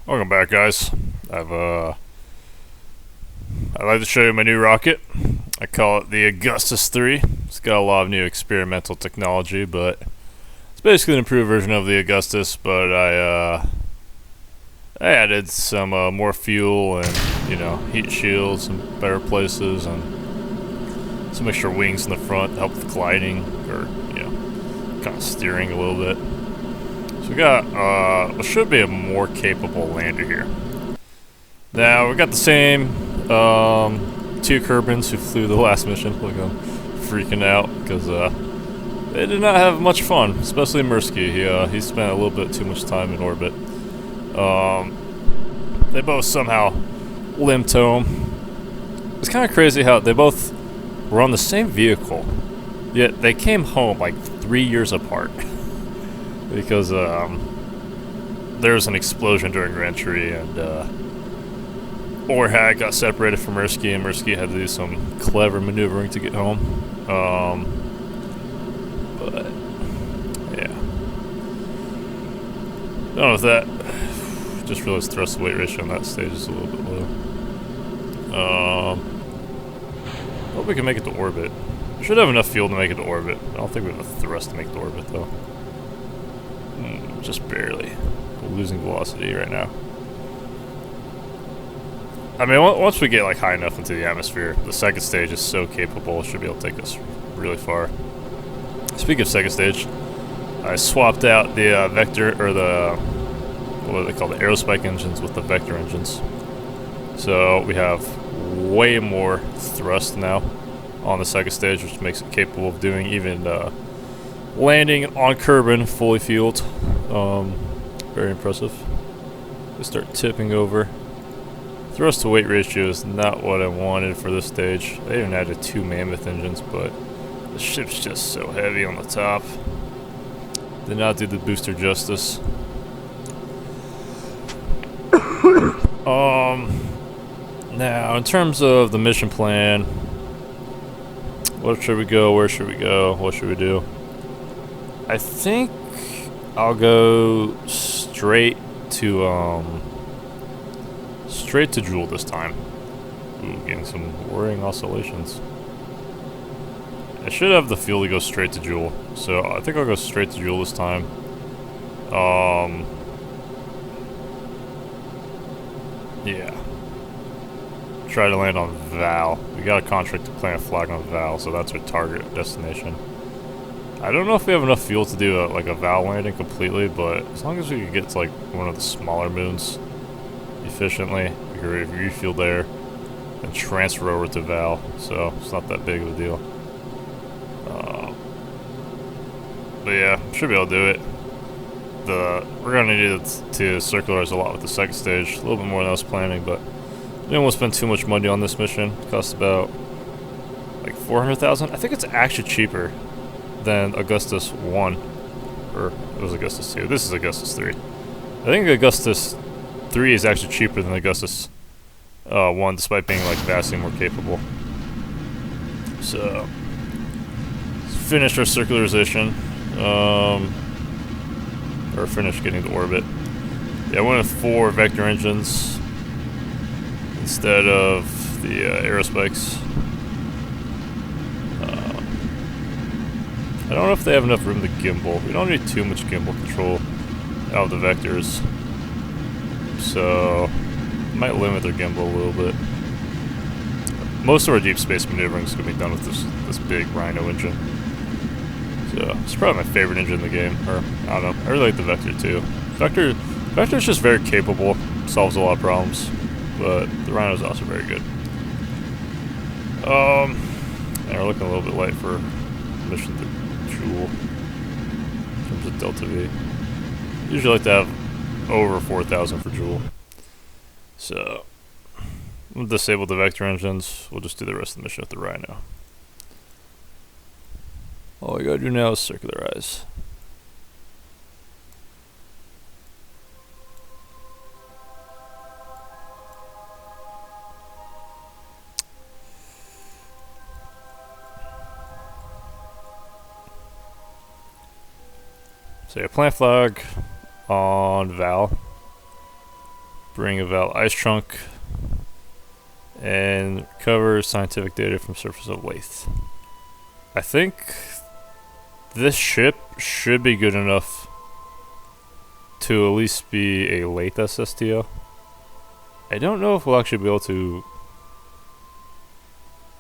Welcome back, guys. I'd like to show you my new rocket. I call it the Augustus 3. It's got a lot of new experimental technology, but it's basically an improved version of the Augustus. But I added some more fuel and heat shields and better places and some extra wings in the front to help with gliding or kind of steering a little bit. So we got what should be a more capable lander here. Now we got the same two Kerbins who flew the last mission. Look, I'm freaking out because they did not have much fun, especially Mirsky. He spent a little bit too much time in orbit. They both somehow limped home. It's kind of crazy how they both were on the same vehicle, yet they came home like 3 years apart. Because there was an explosion during re-entry, and Orhag got separated from Mirsky, and Mirsky had to do some clever maneuvering to get home. But yeah, done with that. Just realized thrust to weight ratio on that stage is a little bit low. Hope we can make it to orbit. We should have enough fuel to make it to orbit. I don't think we have enough thrust to make it to orbit though. Just barely. We're losing velocity right now. I mean, once we get like high enough into the atmosphere, the second stage is so capable, it should be able to take us really far. Speaking of second stage, I swapped out the vector, or the, what are they called, the aerospike engines with the vector engines. So we have way more thrust now on the second stage, which makes it capable of doing even landing on Kerbin fully fueled. Very impressive. They start tipping over. Thrust to weight ratio is not what I wanted for this stage. They even added 2 mammoth engines, but the ship's just so heavy on the top. Did not do the booster justice. Now in terms of the mission plan, what should we go? Where should we go? What should we do? I think I'll go straight to Jool this time. Ooh, getting some worrying oscillations. I should have the fuel to go straight to Jool, so I think I'll go straight to Jool this time. Yeah. Try to land on Val. We got a contract to plant a flag on Val, so that's our target destination. I don't know if we have enough fuel to do like a Val landing completely, but as long as we can get to like one of the smaller moons efficiently, we can refuel there and transfer over to Val, so it's not that big of a deal. But yeah, should be able to do it. We're gonna need to circularize a lot with the second stage, a little bit more than I was planning, but I didn't want to spend too much money on this mission. It costs about like 400,000. I think it's actually cheaper than Augustus 1, or it was Augustus 2. This is Augustus 3. I think Augustus 3 is actually cheaper than Augustus 1, despite being like vastly more capable. So, let's finish our circularization, or finish getting to orbit. Yeah, I went with 4 vector engines instead of the aerospikes. I don't know if they have enough room to gimbal. We don't need too much gimbal control out of the vectors, so might limit their gimbal a little bit. Most of our deep space maneuvering is going to be done with this big Rhino engine. So it's probably my favorite engine in the game. Or I don't know. I really like the Vector too. Vector is just very capable, solves a lot of problems, but the Rhino is also very good. And we're looking a little bit light for mission to Jool in terms of Delta V. Usually like to have over 4,000 for Jool. So we'll disable the vector engines. We'll just do the rest of the mission with the Rhino. All we gotta do now is circularize. So yeah, plant flag on Val. bring a Val ice trunk, and recover scientific data from surface of Lathe. I think this ship should be good enough to at least be a Lathe SSTO. I don't know if we'll actually be able to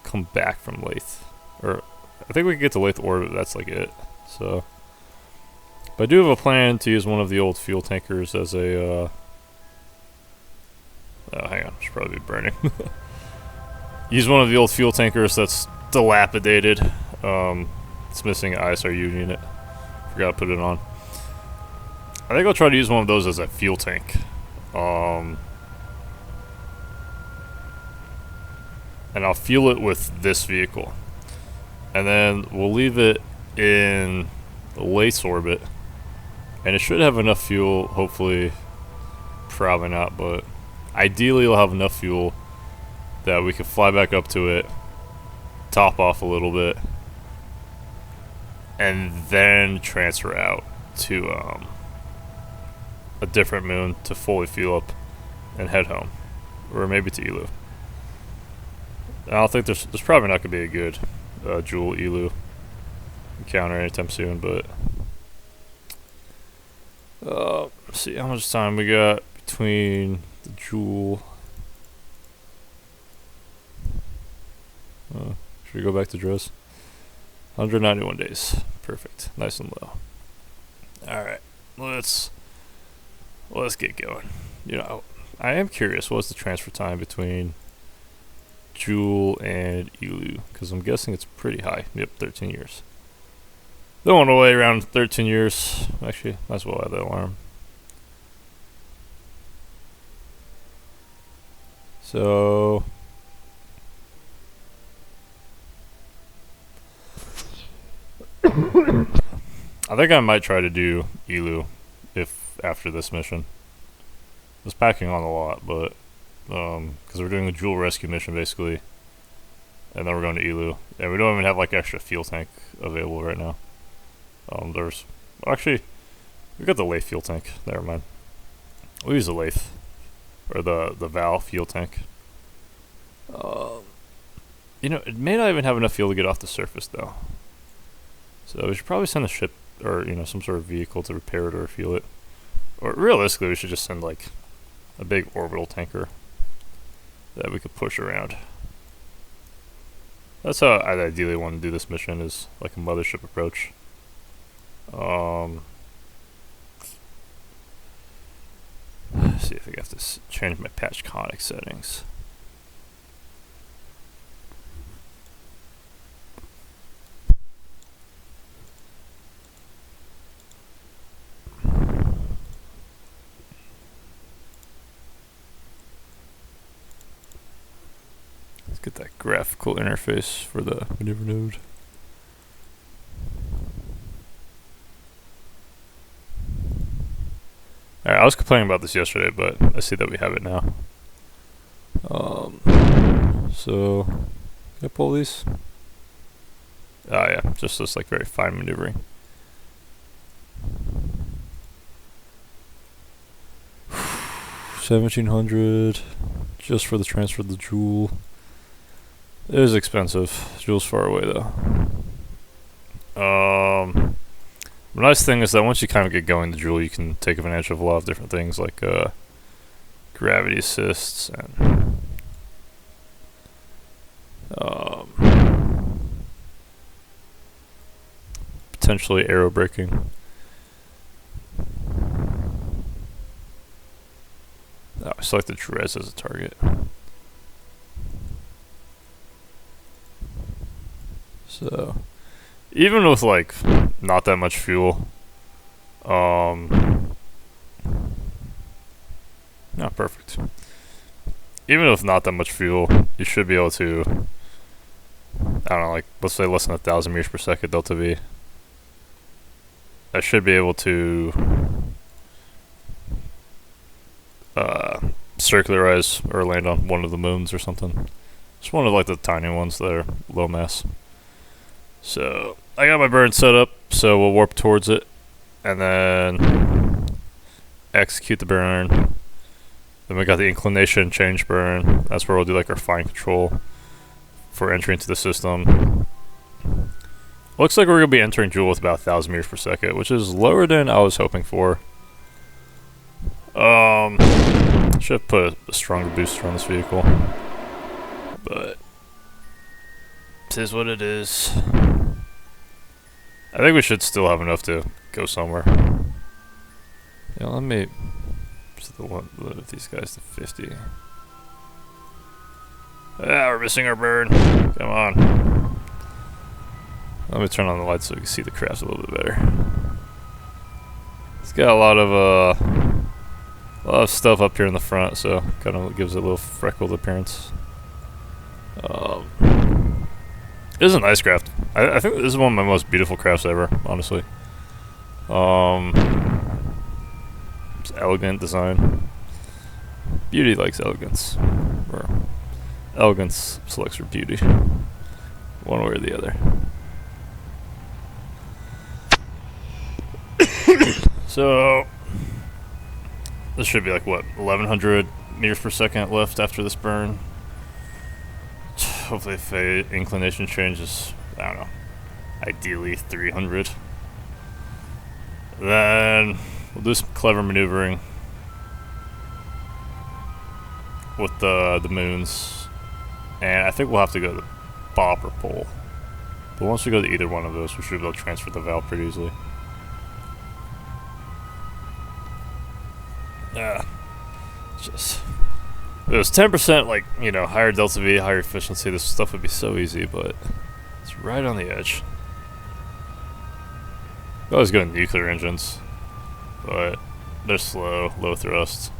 come back from Lathe. Or, I think we can get to Lathe orbit, that's like it. So, but I do have a plan to use one of the old fuel tankers as a, oh, hang on, I should probably be burning. Use one of the old fuel tankers that's dilapidated. It's missing an ISRU unit. Forgot to put it on. I think I'll try to use one of those as a fuel tank. And I'll fuel it with this vehicle. And then we'll leave it in Lathe's orbit. And it should have enough fuel, hopefully. Probably not, but ideally it'll have enough fuel that we can fly back up to it, top off a little bit, and then transfer out to a different moon to fully fuel up and head home, or maybe to Elu. I don't think there's probably not gonna be a good Jool Elu encounter anytime soon, but let's see how much time we got between the Jool. Should we go back to Droz? 191 days. Perfect. Nice and low. Alright. Let's get going. You know, I am curious, what's the transfer time between Jool and Elu? Because I'm guessing it's pretty high. Yep, 13 years. Don't want to wait around 13 years. Actually, might as well add that alarm. So I think I might try to do Elu if after this mission. I was packing on a lot, but because we're doing the Jool rescue mission basically, and then we're going to Elu, and we don't even have like extra fuel tank available right now. There's actually we got the Lathe fuel tank. Never mind. We'll use the Lathe or the Val fuel tank. You know, it may not even have enough fuel to get off the surface though. So we should probably send a ship or, you know, some sort of vehicle to repair it or refuel it. Or realistically, we should just send like a big orbital tanker that we could push around. That's how I'd ideally want to do this mission, is like a mothership approach. Let's see if I have to change my patch conic settings. Let's get that graphical interface for the maneuver node. Alright, I was complaining about this yesterday, but I see that we have it now. So, can I pull these? Oh yeah, just this like very fine maneuvering. $1,700 just for the transfer of the Jool. It is expensive. Jool's far away though. The nice thing is that once you kind of get going the Jool, you can take advantage of a lot of different things like gravity assists and potentially aero braking. Oh, I selected Drez as a target. So, even with like not that much fuel, not perfect. Even with not that much fuel, you should be able to, I don't know, like let's say less than 1,000 meters per second delta V. I should be able to circularize or land on one of the moons or something. Just one of like the tiny ones that are low mass. So I got my burn set up, so we'll warp towards it and then execute the burn Then we got the inclination change burn. That's where we'll do like our fine control for entry into the system. Looks like we're going to be entering Jool with about 1,000 meters per second, which is lower than I was hoping for. Should have put a stronger booster on this vehicle, but it is what it is. I think we should still have enough to go somewhere. Yeah, let me limit these guys to 50. Ah, we're missing our bird. Come on. Let me turn on the lights so we can see the craft a little bit better. It's got a lot of stuff up here in the front, so kind of gives it a little freckled appearance. It is a nice craft. I think this is one of my most beautiful crafts ever, honestly. It's elegant design. Beauty likes elegance. Or elegance selects for beauty. One way or the other. So this should be like what, 1,100 meters per second left after this burn. Hopefully if the inclination changes, I don't know, ideally 300. Then we'll do some clever maneuvering with the moons. And I think we'll have to go to the bop or pole. But once we go to either one of those, we should be able to transfer the valve pretty easily. Yeah, just if it was 10%, like, you know, higher delta V, higher efficiency, this stuff would be so easy, but it's right on the edge. I always go to nuclear engines, but they're slow, low thrust.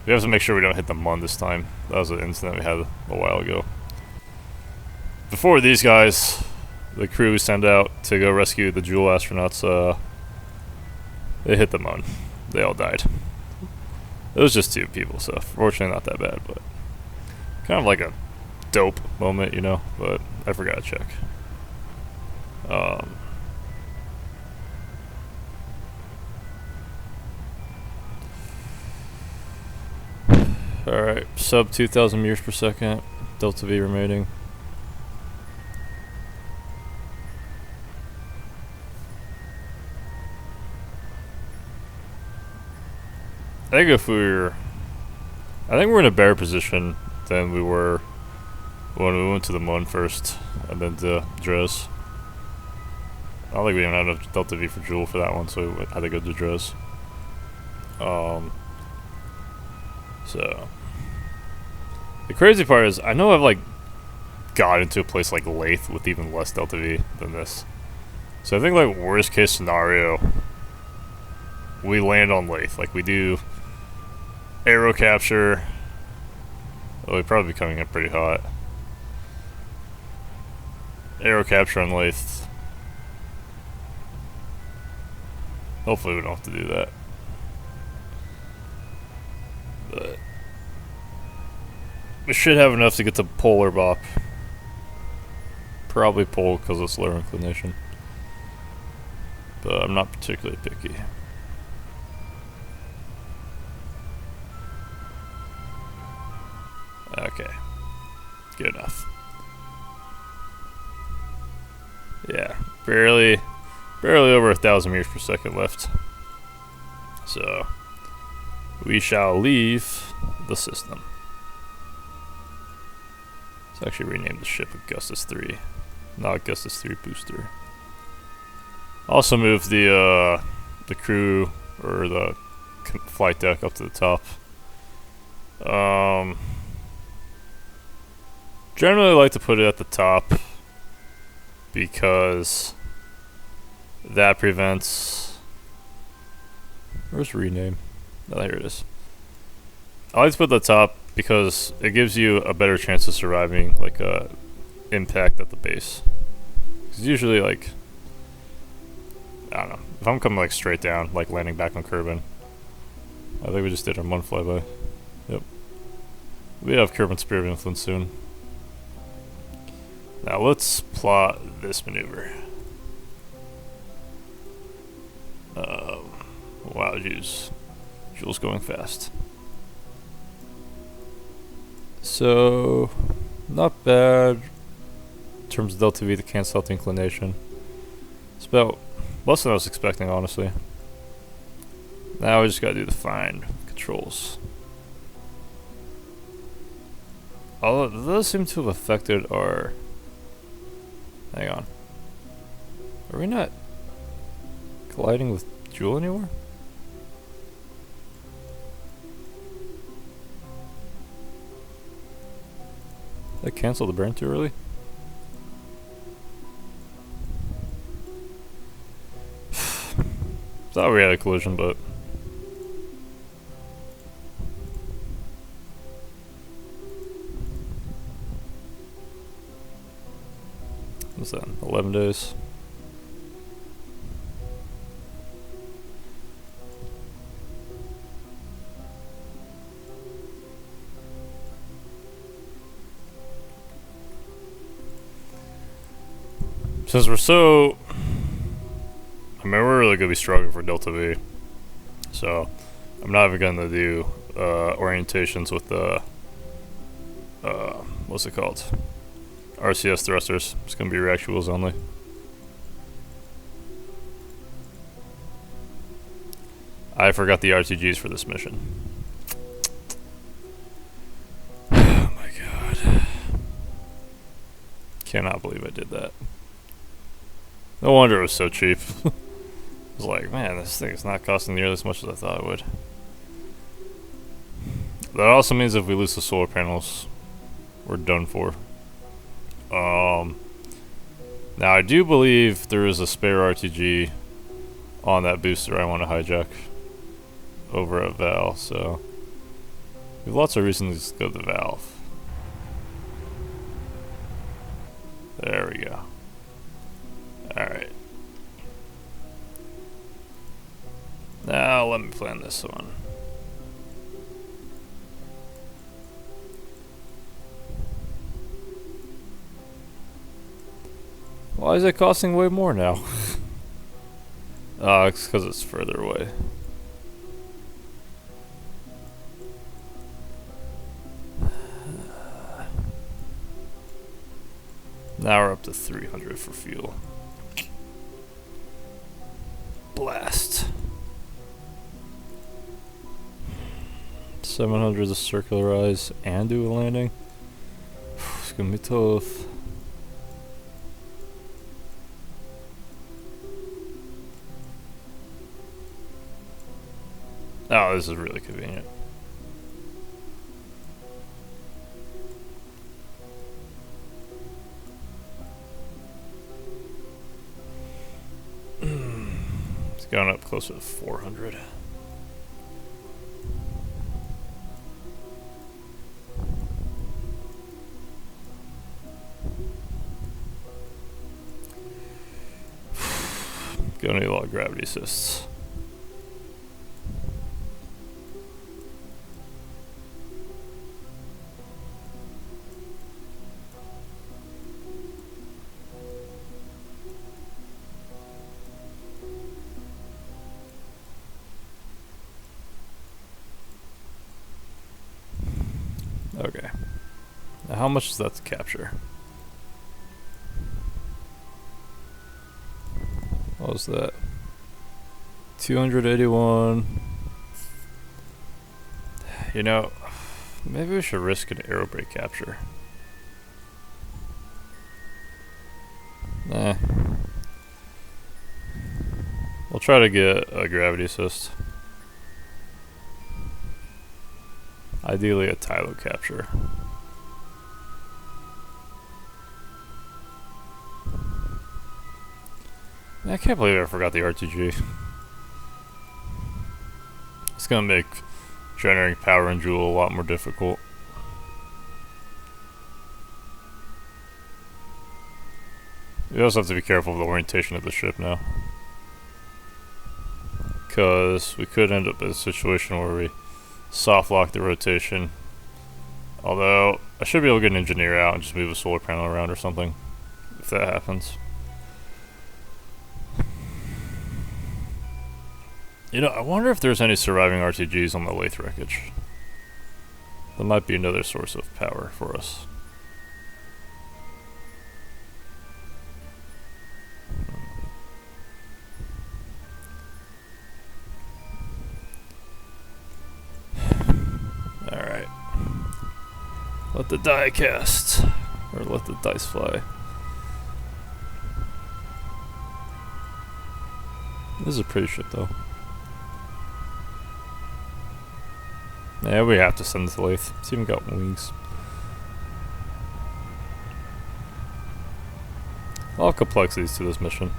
We have to make sure we don't hit the MUN this time. That was an incident we had a while ago. Before these guys, the crew we send out to go rescue the Jool astronauts, they hit the MUN. They all died. It was just 2 people, so fortunately not that bad, but kind of like a dope moment, you know, but I forgot to check. Alright, sub 2,000 meters per second, delta V remaining. I think we're in a better position than we were when we went to the MUN first, and then to Dres. I don't think we even had enough delta V for Jool for that one, so we had to go to Dres. So the crazy part is, I know I've like got into a place like Lathe with even less delta V than this. So I think like worst case scenario, we land on Lathe, like we do aero capture. Oh, we'd probably be coming in pretty hot. Aero capture on Lathe. Hopefully we don't have to do that. But we should have enough to get to polar bop. Probably pole because it's lower inclination. But I'm not particularly picky. Okay, good enough. Yeah, barely over 1,000 meters per second left. So we shall leave the system. Let's actually rename the ship Augustus 3, not Augustus 3 Booster. Also move the crew or the flight deck up to the top. Generally like to put it at the top because that prevents... Where's rename? Oh, here it is. I like to put it at the top because it gives you a better chance of surviving like a impact at the base. Because usually, like, I don't know, if I'm coming like straight down, like landing back on Kerbin, I think we just did our one flyby. Yep. We have Kerbin Spear of Influence soon. Now let's plot this maneuver. Wow, Jool's going fast. So, not bad in terms of delta V to cancel out the inclination. It's about less than I was expecting, honestly. Now we just gotta do the fine controls. Although those seem to have affected our... Hang on. Are we not colliding with Jool anymore? Did I cancel the burn too early? Thought we had a collision, but... What's that? 11 days. Since we're so... I mean, we're really going to be struggling for Delta V. So, I'm not even going to do orientations with the... what's it called? RCS thrusters. It's going to be react wheels only. I forgot the RTGs for this mission. Oh my god. Cannot believe I did that. No wonder it was so cheap. I was like, man, this thing is not costing nearly as much as I thought it would. That also means if we lose the solar panels, we're done for. Now I do believe there is a spare RTG on that booster I want to hijack over at Val, so we have lots of reasons to go to Valve. There we go. Alright. Now let me plan this one. Why is it costing way more now? It's because it's further away. Now we're up to 300 for fuel. Blast. 700 to circularize and do a landing. It's gonna be tough. Oh, this is really convenient. It's gone up closer to 400. Gonna need a lot of gravity assists. Okay. Now how much is that to capture? What was that? 281. You know, maybe we should risk an aero brake capture. Nah. We'll try to get a gravity assist. Ideally a Tylo capture. I can't believe I forgot the RTG. It's gonna make generating power in Jool a lot more difficult. You also have to be careful of the orientation of the ship now, because we could end up in a situation where we soft lock the rotation. Although I should be able to get an engineer out and just move a solar panel around or something if that happens. You know, I wonder if there's any surviving RTGs on the Lathe wreckage. That might be another source of power for us. Alright. Let the die cast. Or let the dice fly. This is a pretty ship though. Yeah, we have to send it to Lathe. It's even got wings. A lot of complexities to this mission.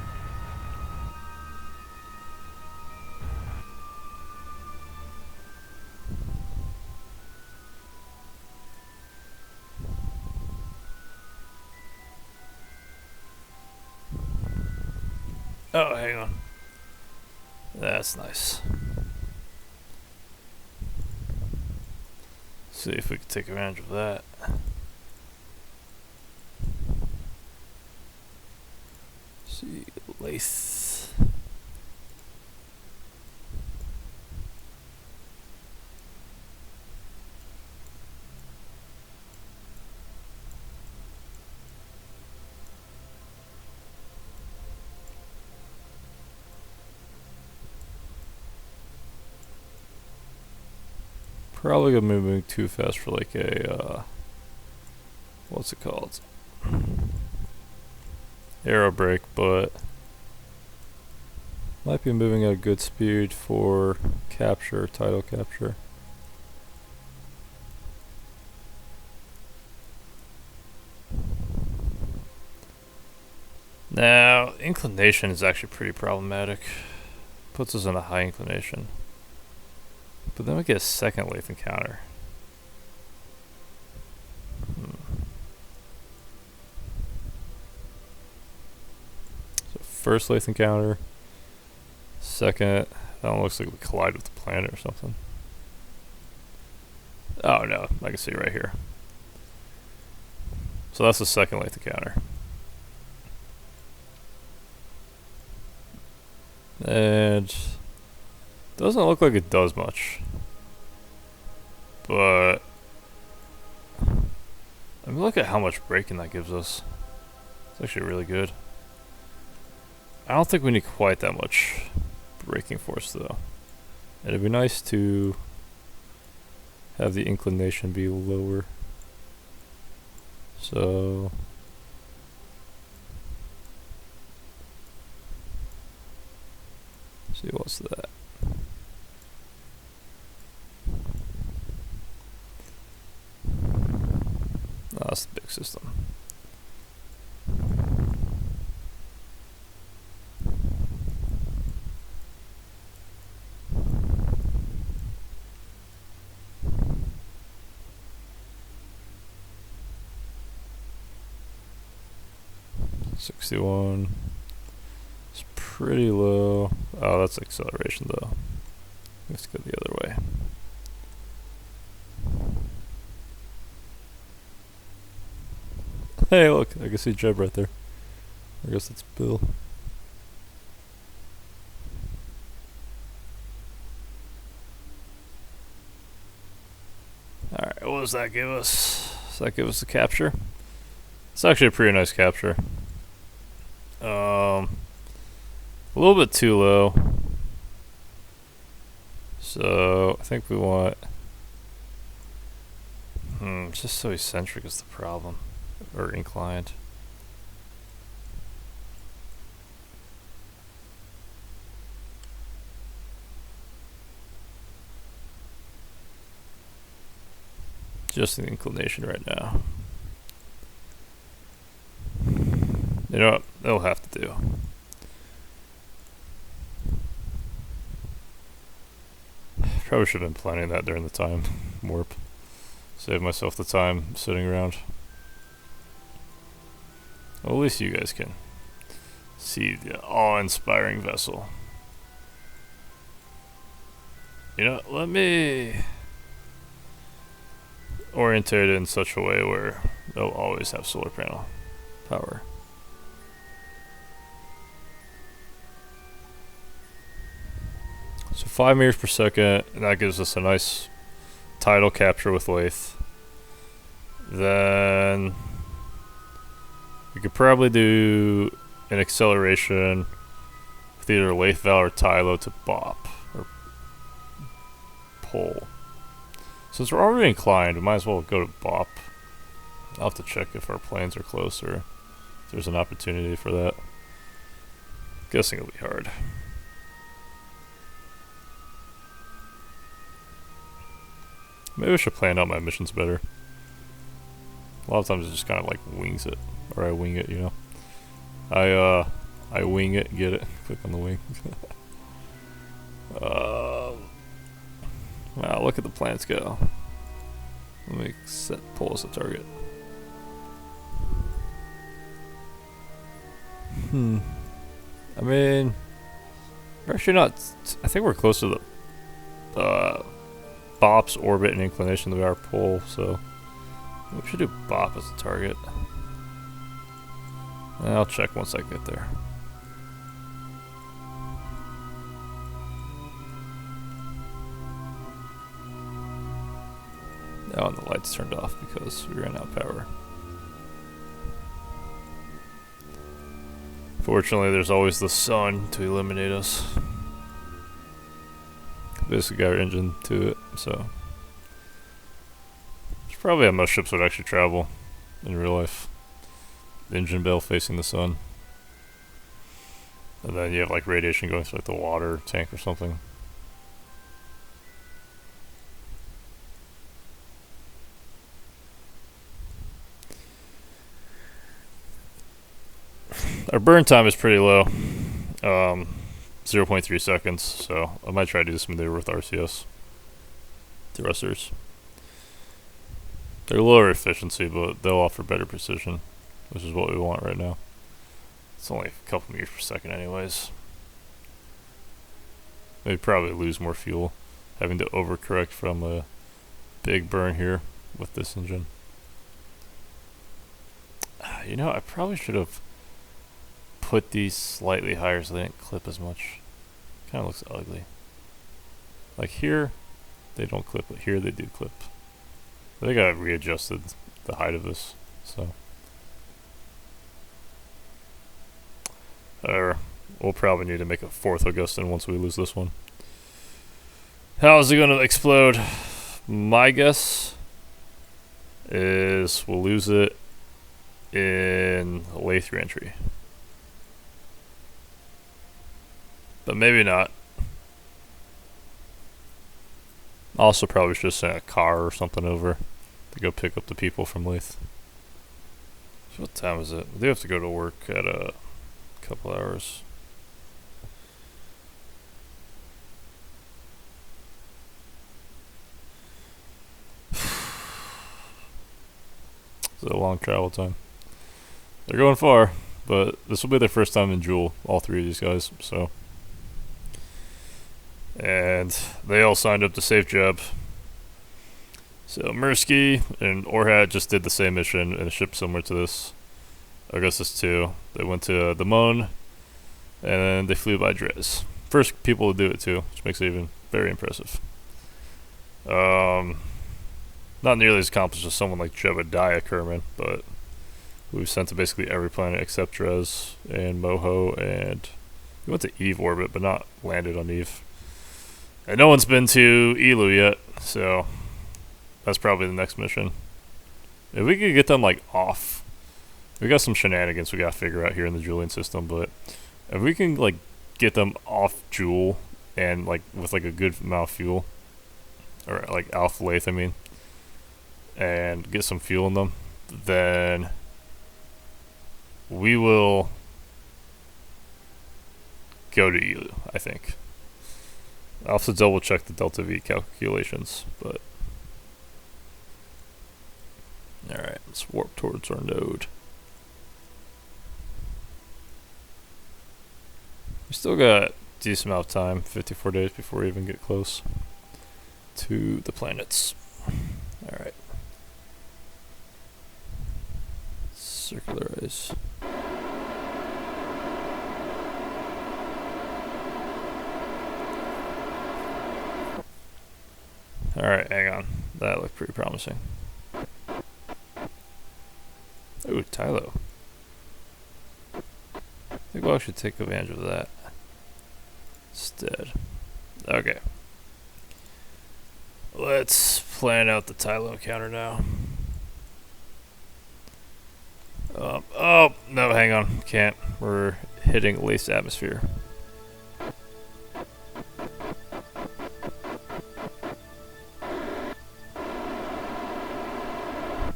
Oh, hang on. That's nice. See if we can take advantage of that. See, Lathe. Probably gonna be moving too fast for like a, what's it called? Aero brake, but might be moving at a good speed for capture, tidal capture. Now, inclination is actually pretty problematic. Puts us in a high inclination. But then we get a second Lathe encounter. So first Lathe encounter. Second, that one looks like we collide with the planet or something. Oh no, I can see right here. So that's the second Lathe encounter. And doesn't look like it does much. But I mean, look at how much braking that gives us. It's actually really good. I don't think we need quite that much braking force though. It'd be nice to have the inclination be lower. So see, what's that? Oh, that's the big system. $61. It's pretty low. Oh, that's acceleration though. Let's go the other way. Hey, look, I can see Jeb right there. I guess it's Bill. Alright, what does that give us? Does that give us a capture? It's actually a pretty nice capture. A little bit too low. So, I think we want... it's just so eccentric is the problem. Or inclined. Just the inclination right now. You know what? It'll have to do. Probably should have been planning that during the time warp. Save myself the time sitting around. Well, at least you guys can see the awe-inspiring vessel. You know, let me orientate it in such a way where they'll always have solar panel power. So 5 meters per second, and that gives us a nice tidal capture with lathe. Then we could probably do an acceleration with either lathe valve or tylo to bop or pull. Since we're already inclined, we might as well go to bop. I'll have to check if our planes are close or if there's an opportunity for that. Guessing it'll be hard. Maybe I should plan out my missions better. A lot of times it just kind of like wings it. Or I wing it, you know. I wing it, get it. Click on the wing. Wow, look at the planets go. Let me set pull as a target. I mean, we're actually not. I think we're close to the Bop's orbit and inclination than we are pull, so we should do Bop as a target. And I'll check once I get there. Oh, and the lights turned off because we ran out of power. Fortunately, there's always the sun to eliminate us. Basically got our engine to it, so it's probably how most ships would actually travel in real life. The engine bell facing the sun. And then you have like radiation going through like the water tank or something. Our burn time is pretty low, 0.3 seconds, so I might try to do this maneuver with RCS thrusters. They're lower efficiency, but they'll offer better precision, which is what we want right now. It's only a couple meters per second anyways. They'd probably lose more fuel, having to overcorrect from a big burn here with this engine. You know, I probably should have put these slightly higher so they didn't clip as much. Kind of looks ugly. Like here, they don't clip, but here they do clip. I think I readjusted the height of this, so. We'll probably need to make a fourth Augustin once we lose this one. How is it going to explode? My guess is we'll lose it in lathe reentry. But maybe not. Also probably should have sent a car or something over to go pick up the people from lathe. So what time is it? We do have to go to work at a couple hours. It's a long travel time. They're going far, but this will be their first time in Jool, all three of these guys, so. And they all signed up to Safe Job. So Mirsky and Orhat just did the same mission in a ship similar to this. Augustus 2. They went to the Mon, and they flew by Drez. First people to do it too, which makes it even very impressive. Not nearly as accomplished as someone like Jebediah Kerman, but we've sent to basically every planet except Drez and Moho, and we went to Eve orbit, but not landed on Eve. And no one's been to Elu yet, so that's probably the next mission. If we could get them like off, we got some shenanigans we gotta figure out here in the Julian system, but if we can like get them off Jool and like with like a good amount of fuel, or like Alpha Lathe, I mean, and get some fuel in them, then we will go to Elu, I think. I'll have to double check the Delta V calculations, but alright, let's warp towards our node. We still got a decent amount of time, 54 days before we even get close to the planets. Alright. Circularize. Alright, hang on. That looked pretty promising. Ooh, Tylo. I think we'll actually take advantage of that instead. Okay. Let's plan out the Tylo counter now. Oh, no, hang on. Can't. We're hitting laced atmosphere.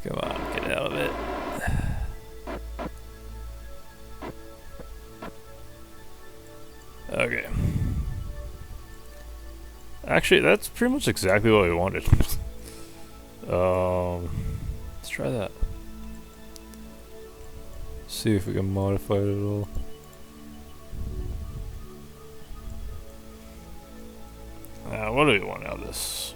Come on, get out of it. Okay. Actually, that's pretty much exactly what we wanted. Let's try that. See if we can modify it at all. What do we want out of this?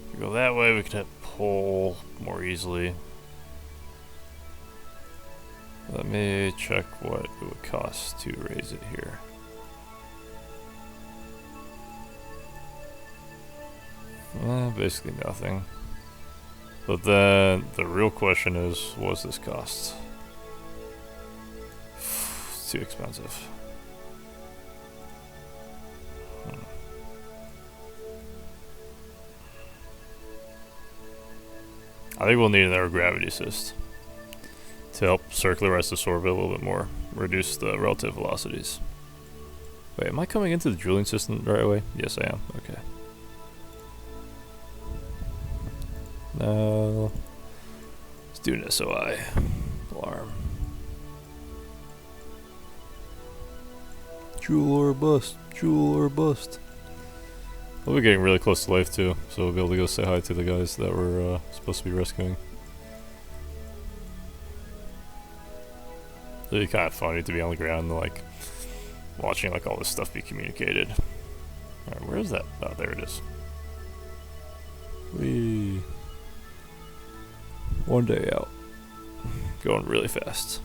If we go that way, we can hit pull more easily. Let me check what it would cost to raise it here. Basically nothing. But then the real question is, what does this cost? It's too expensive. I think we'll need another gravity assist to help circular rest this orbit a little bit more, reduce the relative velocities. Wait, am I coming into the drilling system the right way? Yes, I am. Okay. No. Let's do an SOI alarm. Jool or bust. Jool or bust. We'll be getting really close to life too, so we'll be able to go say hi to the guys that we're supposed to be rescuing. It's really kind of funny to be on the ground and like watching like all this stuff be communicated. Alright, where is that? Oh, there it is. Whee. One day out. Going really fast.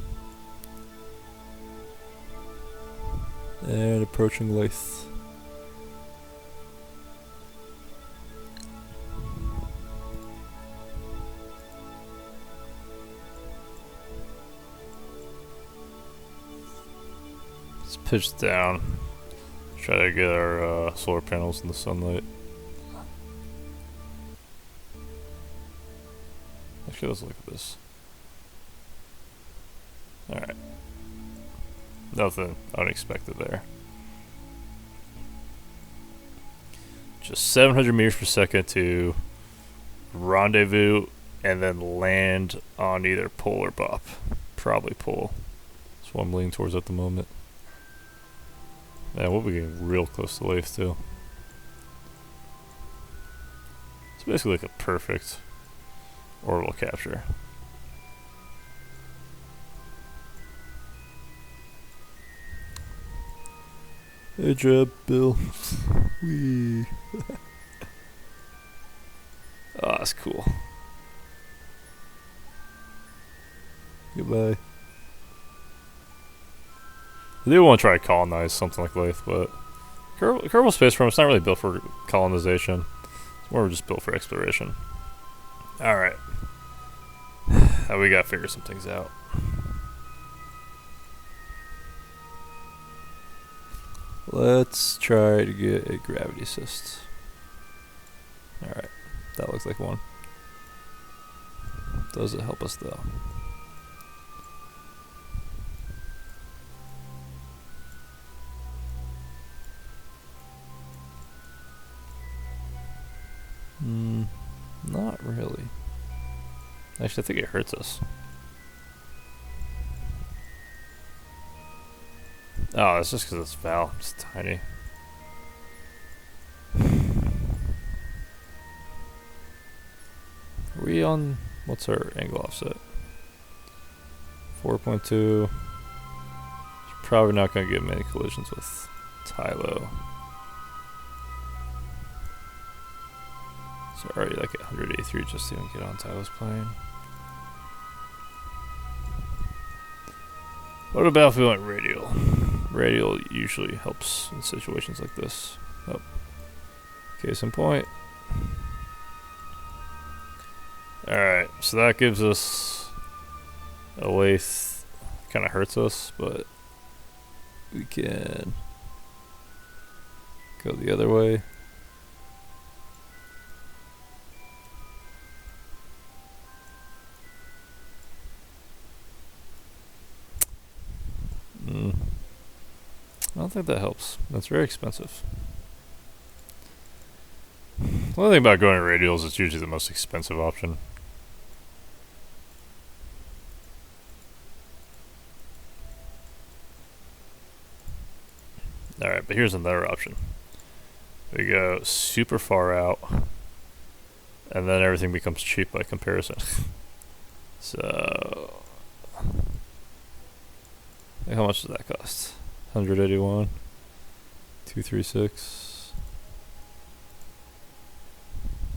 And approaching Lathe. Let's pitch down. Try to get our solar panels in the sunlight. Actually, let's look at this. Alright. Nothing unexpected there. Just 700 meters per second to rendezvous and then land on either pull or bop. Probably pull. That's what I'm leaning towards at the moment. Man, we'll be getting real close to Lathe too. It's basically like a perfect orbital capture. Hey, Jeb, Bill. Wee. Oh, that's cool. Goodbye. I do want to try to colonize something like Lathe, but Kerbal Space Program is not really built for colonization. It's more just built for exploration. Alright. We gotta figure some things out. Let's try to get a gravity assist. Alright. That looks like one. Does it help us though? Not really. Actually, I think it hurts us. Oh, it's just because it's Val. It's tiny. Are we on... What's our angle offset? 4.2. Probably not going to get many collisions with Tylo. So already like at 183 just to even get on Tylo's plane. What about if we went radial? Radial usually helps in situations like this. Oh. Case in point. Alright, so that gives us a lathe. Kind of hurts us, but we can go the other way. I don't think that helps. That's very expensive. The only thing about going to radials, it's usually the most expensive option. Alright, but here's another option. We go super far out, and then everything becomes cheap by comparison. So, how much does that cost? 181, 236.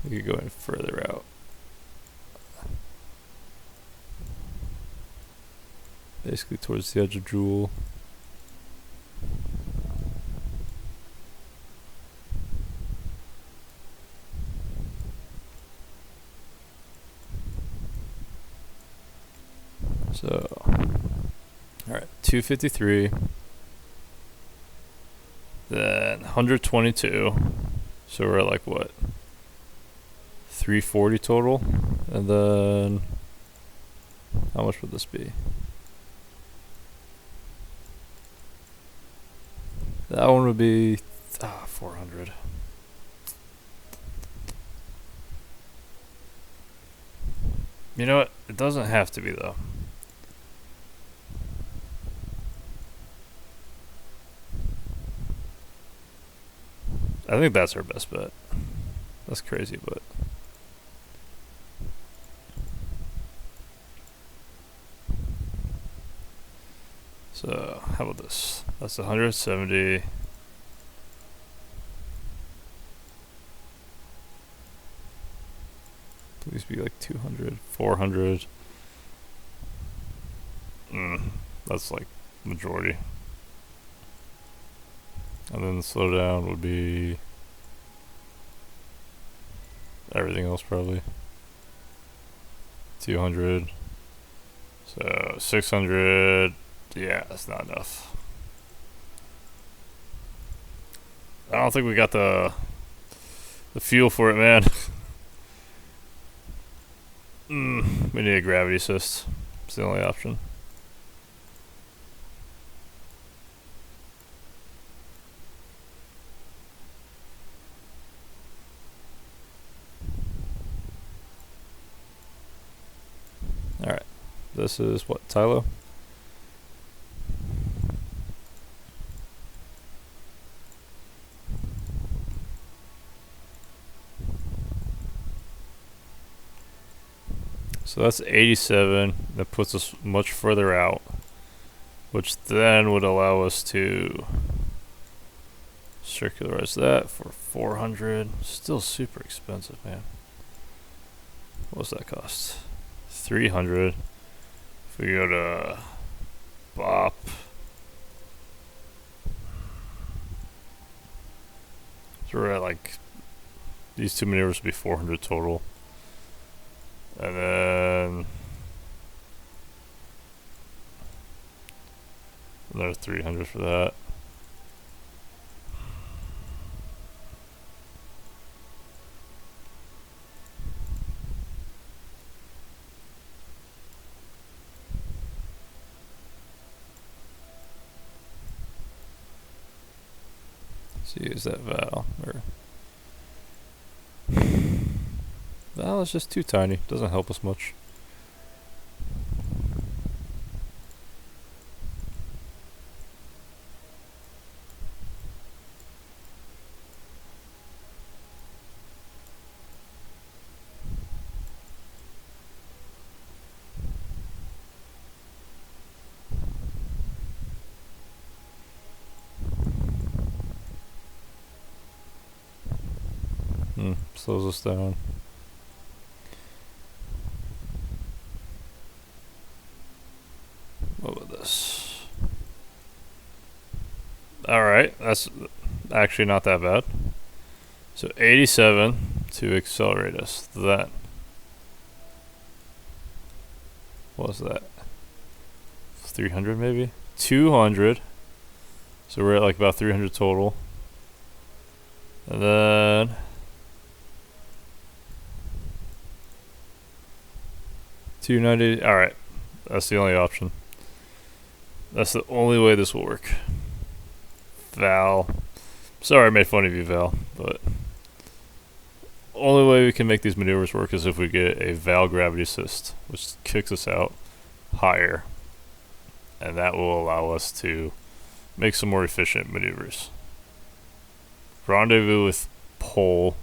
We could go in further out. Basically towards the edge of Jool. So, alright, 253. Then 122. So we're at like what? 340 total. And then how much would this be? That one would be 400. You know what? It doesn't have to be though. I think that's our best bet. That's crazy, but so how about this? That's 170. Please be like 200, 400. That's like majority. And then the slowdown would be everything else probably. 200. So 600. Yeah, that's not enough. I don't think we got the fuel for it, man. We need a gravity assist. It's the only option. Alright. This is what, Tylo? So that's 87. That puts us much further out, which then would allow us to circularize that for 400. Still super expensive, man. What's that cost? 300. If we go to BOP, so we're at like, these two maneuvers would be 400 total. And then another 300 for that. So use that valve, or valve is just too tiny, doesn't help us much. Slows us down. What about this? Alright, that's actually not that bad. So 87 to accelerate us. That. What was that? 300 maybe? 200. So we're at like about 300 total. And then 290. Alright. That's the only option. That's the only way this will work. Val. Sorry I made fun of you, Val, but only way we can make these maneuvers work is if we get a Val gravity assist, which kicks us out higher. And that will allow us to make some more efficient maneuvers. Rendezvous with pole.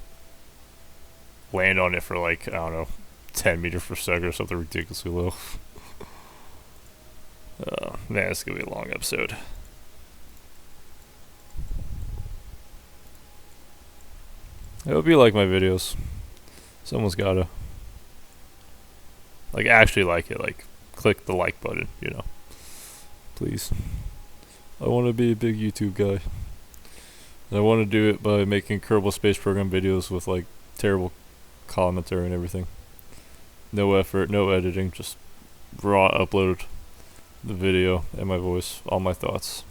Land on it for like, I don't know, 10 meters per second or something ridiculously low. Man, it's going to be a long episode. I hope you like my videos. Someone's gotta. Like, actually like it. Like, click the like button, you know. Please. I want to be a big YouTube guy. And I want to do it by making Kerbal Space Program videos with, like, terrible commentary and everything. No effort, no editing, just raw upload the video and my voice, all my thoughts.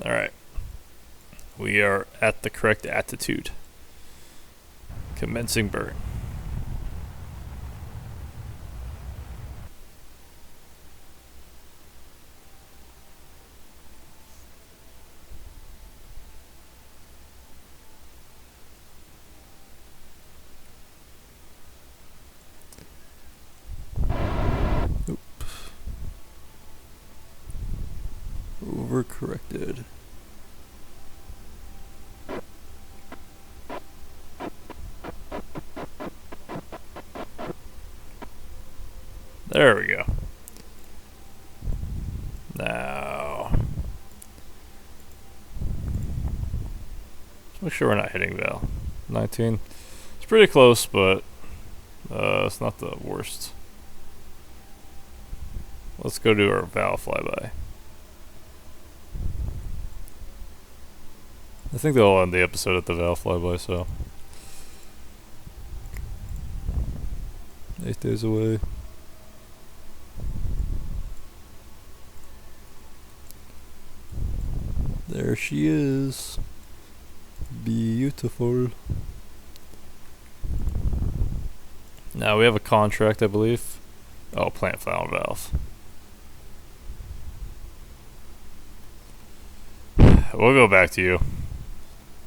Alright. We are at the correct attitude. Commencing burn. Overcorrected. There we go. Now, let's make sure we're not hitting Val. 19. It's pretty close, but it's not the worst. Let's go do our Val flyby. I think they'll end the episode at the Val flyby, so 8 days away. There she is. Beautiful. Now we have a contract, I believe. Oh, plant flower valve. We'll go back to you.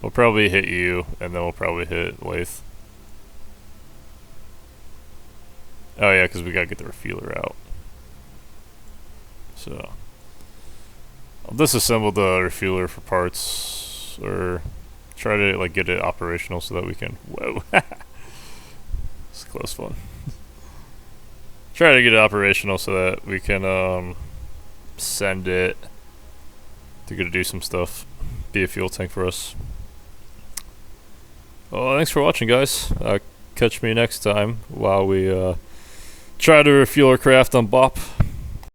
We'll probably hit you, and then we'll probably hit Lathe. Oh yeah, because we gotta get the refueler out. So I'll disassemble the refueler for parts, or try to like get it operational so that we can. Whoa, it's close fun. Try to get it operational so that we can send it to go to do some stuff, be a fuel tank for us. Well, thanks for watching, guys. Catch me next time while we try to refuel our craft on Bop.